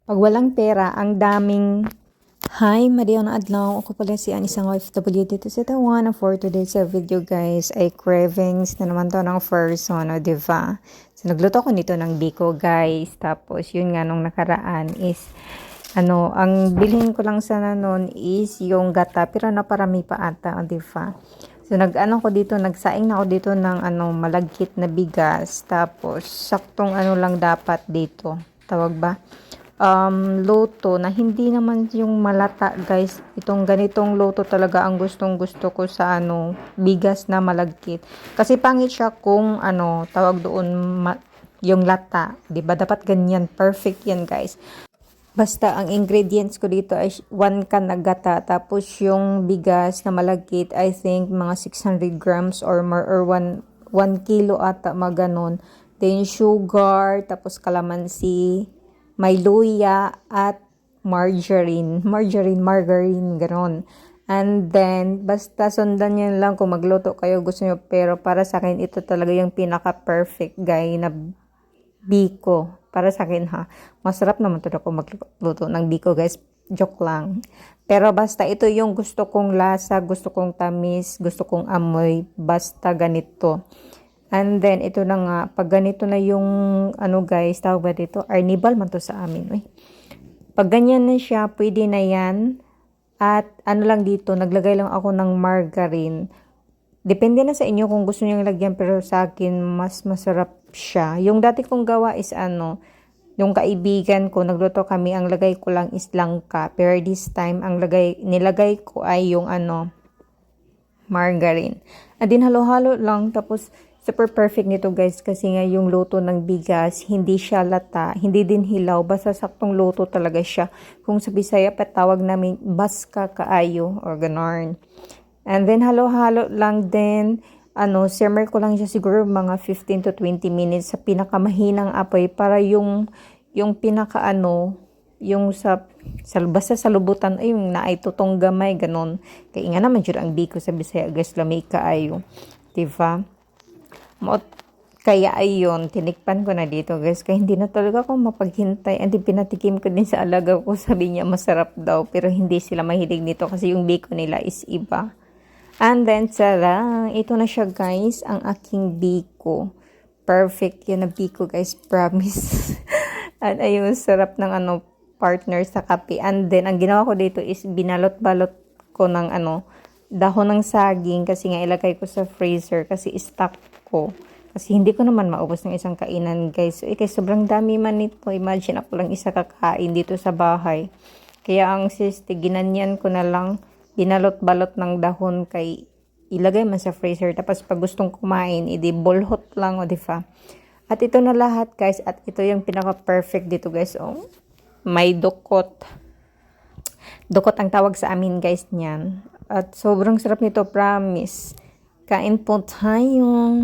Pag walang pera, ang daming. Hi, Mariana Adlaw. Ako pala si isang OFW dito sa Taiwan. For today's video guys, ay cravings na naman to ng person, o diba? So, nagluto ko nito ng biko guys. Tapos, yun nga nung nakaraan is, ang bilhin ko lang sana nun is yung gata. Pero naparami pa ata, o diba? So, ko dito, nagsaing na ako dito ng malagkit na bigas. Tapos, saktong lang dapat dito. Tawag ba? Loto na hindi naman yung malata guys. Itong ganitong loto talaga ang gustong gusto ko sa bigas na malagkit. Kasi pangit siya kung tawag doon yung lata. 'Di ba? Dapat ganyan. Perfect yan guys. Basta ang ingredients ko dito ay 1 can na gata. Tapos yung bigas na malagkit, I think mga 600 grams or more or 1 kilo ata maganon. Then sugar, tapos kalamansi, may luya at margarine, ganon. And then, basta sundan nyo lang kung magluto kayo, gusto nyo. Pero para sa akin, ito talaga yung pinaka-perfect guy na biko. Para sa akin ha. Masarap naman ito ako magluto ng biko guys. Joke lang. Pero basta ito yung gusto kong lasa, gusto kong tamis, gusto kong amoy. Basta ganito. And then, ito na nga, pag ganito na yung, guys, tawag ba dito? Arnibal man to sa amin, eh. Pag ganyan na siya, pwede na yan. At, lang dito, naglagay lang ako ng margarine. Depende na sa inyo kung gusto nyo lagyan, pero sa akin, mas masarap siya. Yung dati kong gawa is, yung kaibigan ko, nagluto kami, ang lagay ko lang is langka. Pero this time, nilagay ko ay yung, margarine. At din halo-halo lang, tapos, super perfect nito guys kasi nga yung luto ng bigas, hindi siya lata, hindi din hilaw, basta saktong luto talaga siya. Kung sa Bisaya patawag namin baska kaayo or ganon. And then halo-halo lang din, simmer ko lang siya siguro mga 15 to 20 minutes sa pinakamahinang apoy para yung pinaka yung basta sa lubutan ay yung naay tutong gamay ganon. Kaya nga naman jud ang biko sa Bisaya guys, lamay kaayo. Diba? Kaya ayun, tinikpan ko na dito guys. Kaya hindi na talaga ako mapaghintay. And pinatikim ko din sa alaga ko. Sabi niya masarap daw. Pero hindi sila mahilig nito kasi yung biko nila is iba. And then, tara, ito na siya guys. Ang aking biko. Perfect yan na biko guys. Promise. At ayun, sarap ng partner sa kape. And then, ang ginawa ko dito is binalot-balot ko ng dahon ng saging kasi nga ilagay ko sa freezer kasi stock ko. Kasi hindi ko naman maubos ng isang kainan guys. So, kay sobrang dami man nito. Imagine ako lang isa kakain dito sa bahay. Kaya ang ginanyan ko na lang, binalot-balot ng dahon kay ilagay man sa freezer. Tapos pag gustong kumain, bolhot lang o diba? At ito na lahat guys. At ito yung pinaka-perfect dito guys. Oh, may dukot. Dukot ang tawag sa amin guys niyan. At sobrang sarap nito, promise. Kain po tayo.